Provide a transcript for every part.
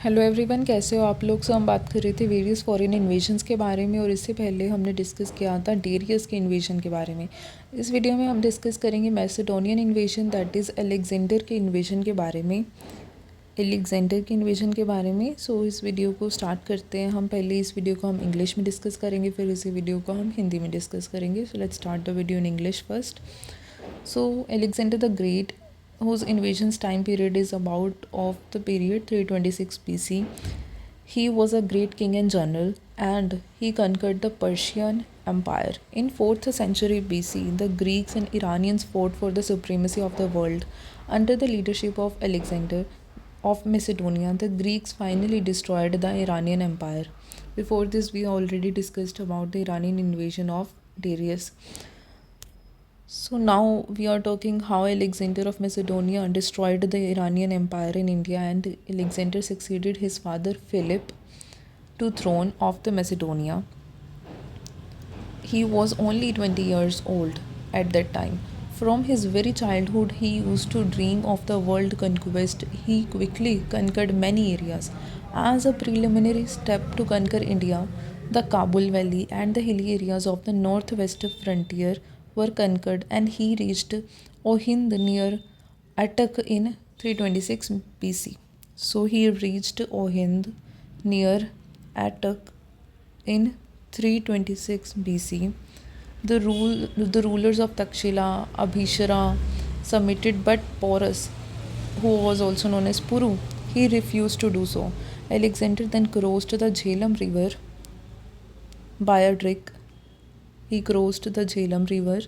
Hello everyone, कैसे हो आप लोग। हम बात कर रहे थे वेरियस फॉरेन इन्वेजन्स के बारे में और इससे पहले हमने डिस्कस किया था डेरियस के इन्वेजन के बारे में। इस वीडियो में हम डिस्कस करेंगे Macedonian invasion, that is Alexander के इन्वेजन के बारे में। सो इस वीडियो को स्टार्ट करते हैं। हम पहले इस वीडियो को हम इंग्लिश में डिस्कस करेंगे, फिर इसी वीडियो को हम हिंदी में डिस्कस करेंगे। So let's start the video in English first. So Alexander the Great, whose invasions time period is about of the period 326 BC, he was a great king and general, and he conquered the Persian Empire. In 4th century BC, the Greeks and Iranians fought for the supremacy of the world. Under the leadership of Alexander of Macedonia, the Greeks finally destroyed the Iranian Empire. Before this, we already discussed about the Iranian invasion of Darius. So now we are talking how Alexander of Macedonia destroyed the Iranian Empire in India, and Alexander succeeded his father Philip to throne of the Macedonia. He was only 20 years old at that time. From his very childhood, he used to dream of the world conquest. He quickly conquered many areas. As a preliminary step to conquer India, the Kabul Valley and the hilly areas of the northwest frontier were conquered, and he reached Ohind near Attock in 326 BC. So he reached Ohind near Attock in 326 BC. The rulers of Takshila, Abhishara submitted, but Porus, who was also known as Puru, he refused to do so. Alexander then crossed the Jhelum river by a trick. He crossed the Jhelum river,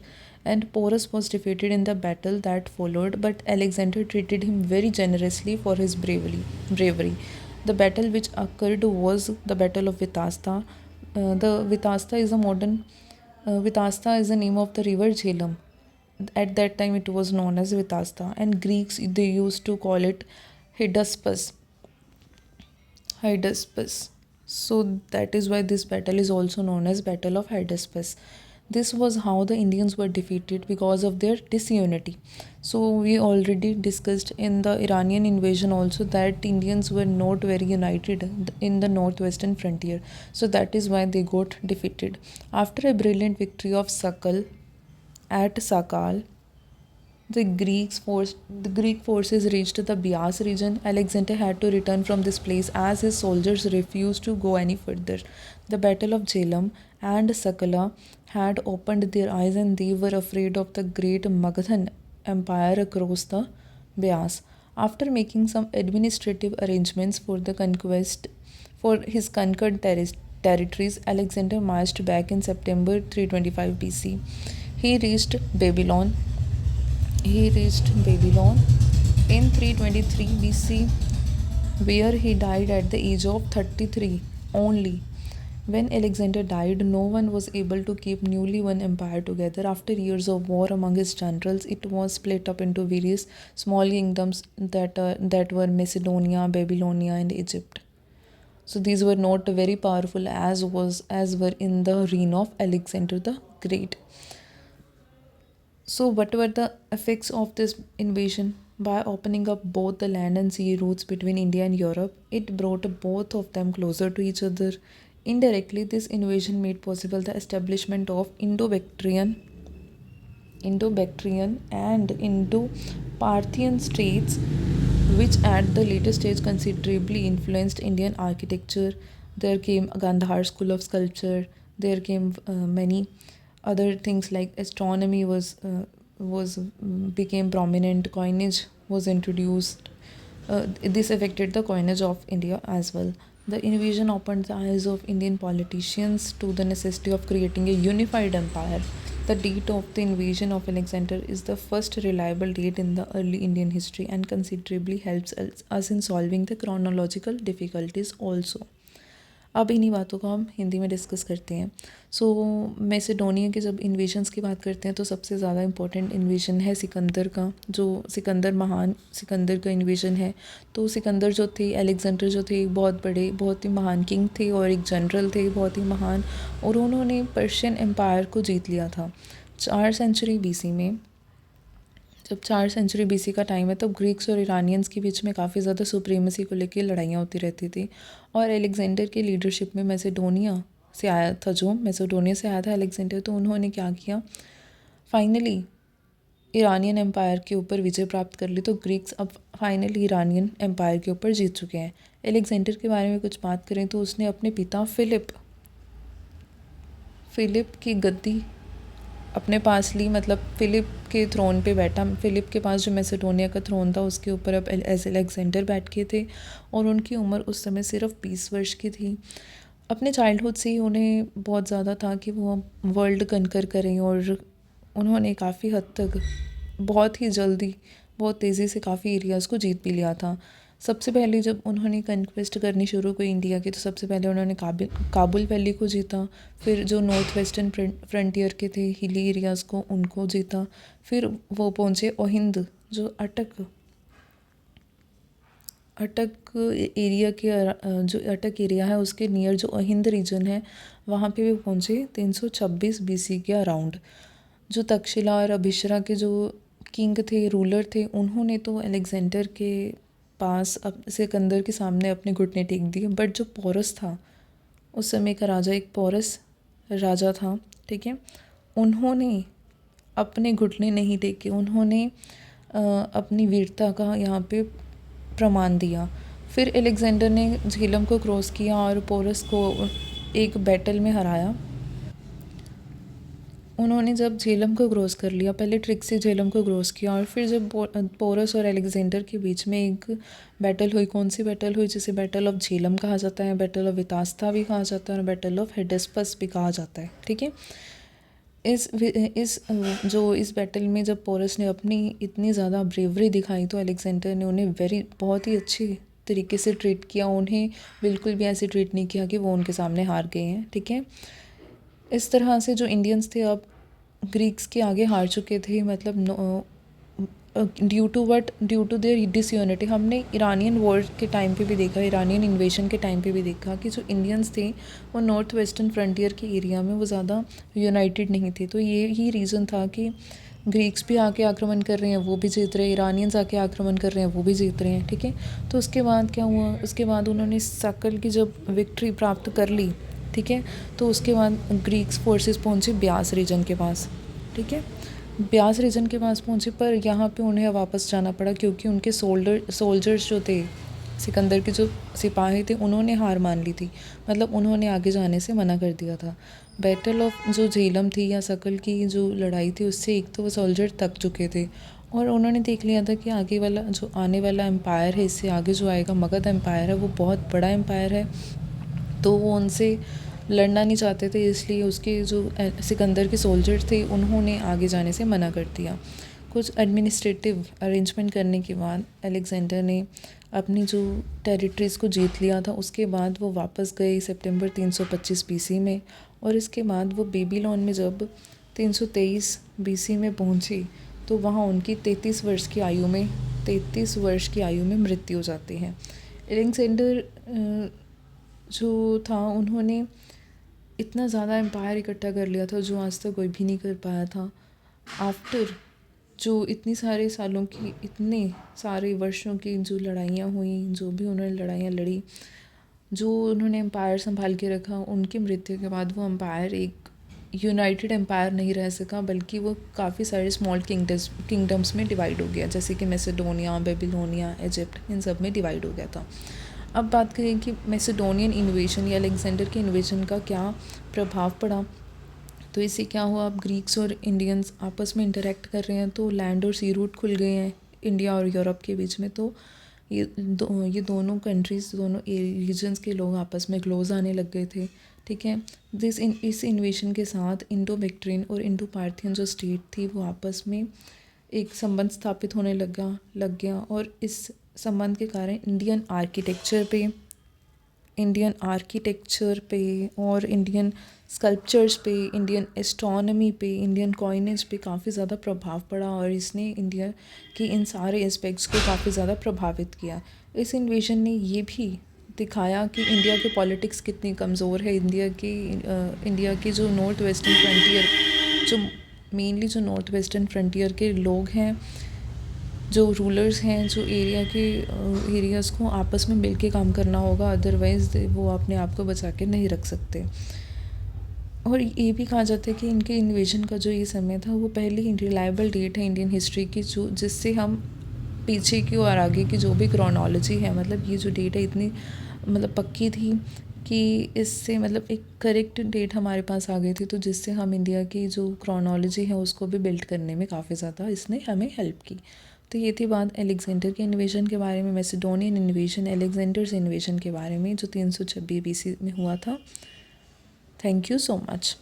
and Porus was defeated in the battle that followed, but Alexander treated him very generously for his bravery. The battle which occurred was the Battle of Vitasta. The Vitasta is a modern Vitasta is the name of the river Jhelum. At that time it was known as Vitasta, and Greeks, they used to call it Hydaspes. So that is why this battle is also known as Battle of Hydaspes. This was how the Indians were defeated because of their disunity. So we already discussed in the Iranian invasion also that Indians were not very united in the northwestern frontier. So that is why they got defeated. After a brilliant victory of Sakal at Sakal, the Greek forces reached the Bias region. Alexander had to return from this place as his soldiers refused to go any further. The Battle of Jhelum and Sakala had opened their eyes, and they were afraid of the great Magadhan Empire across the Bias. After making some administrative arrangements for the conquest for his conquered territories, Alexander marched back in September 325 BC. He reached Babylon in 323 BC, where he died at the age of 33 only. When Alexander died, no one was able to keep newly won empire together. After years of war among his generals, it was split up into various small kingdoms that were Macedonia, Babylonia, and Egypt. So these were not very powerful as were in the reign of Alexander the Great. So what were the effects of this invasion? By opening up both the land and sea routes between India and Europe, it brought both of them closer to each other. Indirectly, this invasion made possible the establishment of Indo-Bactrian and Indo-Parthian states, which at the later stage considerably influenced Indian architecture. There came Gandhar school of sculpture. There came many other things like astronomy became prominent. Coinage was introduced. This affected the coinage of India as well. The invasion opened the eyes of Indian politicians to the necessity of creating a unified empire. The date of the invasion of Alexander is the first reliable date in the early Indian history and considerably helps us in solving the chronological difficulties also. अब इन्हीं बातों को हम हिंदी में discuss करते हैं. सो मैसेडोनिया के जब इन्वेजन्स की बात करते हैं तो सबसे ज़्यादा इम्पोर्टेंट इन्वेजन है सिकंदर का, जो सिकंदर का इन्वेजन है. तो सिकंदर जो थे, अलेक्जेंडर जो थे, बहुत बड़े, बहुत ही महान किंग थे और एक जनरल थे बहुत ही महान, और उन्होंने पर्शियन एम्पायर को जीत लिया था 4 सेंचुरी BC में. जब 4 सेंचुरी BC का टाइम है तब ग्रीक्स और ईरानियंस के बीच में काफ़ी ज़्यादा सुप्रीमेसी को लेकर लड़ाइयाँ होती रहती थी। और एलेक्जेंडर की लीडरशिप में मैसेडोनिया से आया था, जो मैसेडोनिया से आया था एलेक्जेंडर, तो उन्होंने क्या किया, फाइनली ईरानियन एम्पायर के ऊपर विजय प्राप्त कर ली। तो ग्रीक्स अब फाइनली ईरानियन एम्पायर के ऊपर जीत चुके हैं। एलेक्जेंडर के बारे में कुछ बात करें तो उसने अपने पिता फिलिप की गद्दी अपने पास ली, मतलब फिलिप के थ्रोन पे बैठा। फिलिप के पास जो मैसेडोनिया का थ्रोन था उसके ऊपर अब एलेक्जेंडर बैठ के थे और उनकी उम्र उस समय सिर्फ 20 वर्ष की थी। अपने चाइल्डहुड से ही उन्हें बहुत ज़्यादा था कि वो वर्ल्ड कनकर करें और उन्होंने काफ़ी हद तक बहुत ही जल्दी बहुत तेज़ी से काफ़ी एरियाज़ को जीत भी लिया था। सबसे पहले जब उन्होंने कन्क्वेस्ट करनी शुरू की इंडिया की, तो सबसे पहले उन्होंने काबुल वैली को जीता। फिर जो नॉर्थ वेस्टर्न फ्रंटियर के थे हिली एरियाज़ को, उनको जीता। फिर वो पहुँचे ओहिंद, जो अटक एरिया है उसके नियर जो ओहिंद रीजन है वहाँ पे भी पहुँचे 326 BC के अराउंड। जो तक्षशिला और अभिशरा के जो किंग थे, रूलर थे, उन्होंने तो अलेक्जेंडर के पास अब सिकंदर के सामने अपने घुटने टेक दिए। बट जो पोरस था उस समय का राजा, एक पोरस राजा था, ठीक है, उन्होंने अपने घुटने नहीं टेके, उन्होंने अपनी वीरता का यहाँ पे प्रमाण दिया। फिर एलेक्जेंडर ने झेलम को क्रॉस किया और पोरस को एक बैटल में हराया। उन्होंने जब झेलम को क्रॉस कर लिया, पहले ट्रिक से झेलम को क्रॉस किया और फिर जब पोरस और एलेक्जेंडर के बीच में एक बैटल हुई। कौन सी बैटल हुई? जिसे बैटल ऑफ झेलम कहा जाता है, बैटल ऑफ वितास्ता भी कहा जाता है और बैटल ऑफ हेडेस्पस भी कहा जाता है, ठीक है। इस बैटल में जब पोरस ने अपनी इतनी ज़्यादा ब्रेवरी दिखाई तो अलेक्जेंडर ने उन्हें बहुत ही अच्छी तरीके से ट्रीट किया। उन्हें बिल्कुल भी ऐसे ट्रीट नहीं किया कि वो उनके सामने हार गए हैं, ठीक है। इस तरह से जो इंडियंस थे अब ग्रीक्स के आगे हार चुके थे, मतलब ड्यू टू देयर डिसयूनिटी। हमने ईरानियन वॉर के टाइम पे भी देखा, ईरानियन इन्वेशन के टाइम पे भी देखा कि जो इंडियंस थे वो नॉर्थ वेस्टर्न फ्रंटियर के एरिया में वो ज़्यादा यूनाइटेड नहीं थे। तो ये ही रीज़न था कि ग्रीक्स भी आके आक्रमण कर रहे हैं, वो भी जीत रहे हैं, ईरानियंस आके आक्रमण कर रहे हैं, वो भी जीत रहे हैं, ठीक है। तो उसके बाद क्या हुआ, उसके बाद उन्होंने सकल की जब विक्ट्री प्राप्त कर ली, ठीक है, तो उसके बाद ग्रीक्स फोर्सेस पहुँचे ब्यास रीजन के पास, ठीक है। ब्यास रीजन के पास पहुँचे पर यहाँ पे उन्हें वापस जाना पड़ा क्योंकि उनके सोल्जर्स जो थे, सिकंदर के जो सिपाही थे, उन्होंने हार मान ली थी, मतलब उन्होंने आगे जाने से मना कर दिया था। बैटल ऑफ जो झेलम थी या सकल की जो लड़ाई थी उससे एक तो वो सोल्जर थक चुके थे और उन्होंने देख लिया था कि आने वाला एम्पायर है, इससे आगे जो आएगा मगध एम्पायर है, वो बहुत बड़ा एम्पायर है, तो वो उनसे लड़ना नहीं चाहते थे। इसलिए उसके जो सिकंदर के सोल्जर्स थे उन्होंने आगे जाने से मना कर दिया। कुछ एडमिनिस्ट्रेटिव अरेंजमेंट करने के बाद अलेक्जेंडर ने अपनी जो टेरिटरीज़ को जीत लिया था, उसके बाद वो वापस गए सितंबर 325 BC में। और इसके बाद वो बेबीलोन में जब 323 BC में पहुँची तो वहाँ उनकी 33 वर्ष की आयु में मृत्यु हो जाती है। अलेक्जेंडर जो था, उन्होंने इतना ज़्यादा एम्पायर इकट्ठा कर लिया था जो आज तक कोई भी नहीं कर पाया था। आफ्टर जो इतने सारे सालों की, इतने सारे वर्षों की जो लड़ाइयाँ हुई, जो भी उन्होंने लड़ाइयाँ लड़ी, जो उन्होंने एम्पायर संभाल के रखा, उनकी मृत्यु के बाद वो एम्पायर एक यूनाइटेड एम्पायर नहीं रह सका, बल्कि वो काफ़ी सारे स्मॉल किंगडम्स में डिवाइड हो गया, जैसे कि मैसेडोनिया, बेबीलोनिया, इजिप्ट, इन सब में डिवाइड हो गया था। अब बात करें कि मैसेडोनियन इन्वेशन या अलेक्जेंडर के इन्वेशन का क्या प्रभाव पड़ा, तो इससे क्या हुआ, अब ग्रीक्स और इंडियंस आपस में इंटरेक्ट कर रहे हैं तो लैंड और सी रूट खुल गए हैं इंडिया और यूरोप के बीच में। तो ये दोनों कंट्रीज़, दोनों रीजन्स के लोग आपस में क्लोज आने लग गए थे, ठीक है। इस इन्वेशन के साथ इंडो बैक्ट्रियन और इंडो पार्थियन जो स्टेट थी वो आपस में एक संबंध स्थापित होने लग गया और इस संबंध के कारण इंडियन आर्किटेक्चर पे और इंडियन स्कल्पचर्स पे, इंडियन एस्ट्रोनॉमी पे, इंडियन कॉइनेज पे काफ़ी ज़्यादा प्रभाव पड़ा और इसने इंडिया के इन सारे एस्पेक्ट्स को काफ़ी ज़्यादा प्रभावित किया। इस इन्वेशन ने ये भी दिखाया कि इंडिया के पॉलिटिक्स कितनी कमज़ोर है। इंडिया की जो नॉर्थ वेस्टर्न फ्रंटियर के लोग हैं, जो रूलर्स हैं, जो एरियाज़ को आपस में मिल के काम करना होगा, अदरवाइज़ वो अपने आप को बचा के नहीं रख सकते। और ये भी कहा जाता है कि इनके इन्वेजन का जो ये समय था वो पहली रिलायबल डेट है इंडियन हिस्ट्री की, जो जिससे हम पीछे की और आगे की जो भी क्रोनोलॉजी है, मतलब ये जो डेट है इतनी मतलब पक्की थी कि इससे मतलब एक करेक्ट डेट हमारे पास आ गई थी, तो जिससे हम इंडिया की जो क्रोनोलॉजी है उसको भी बिल्ड करने में काफ़ी ज़्यादा इसने हमें हेल्प की। तो ये थी बात अलेक्जेंडर के इन्वेजन के बारे में, मैसेडोनियन इन्वेजन, अलेक्जेंडर्स इन्वेजन के बारे में, जो 326 BC में हुआ था। Thank you so much.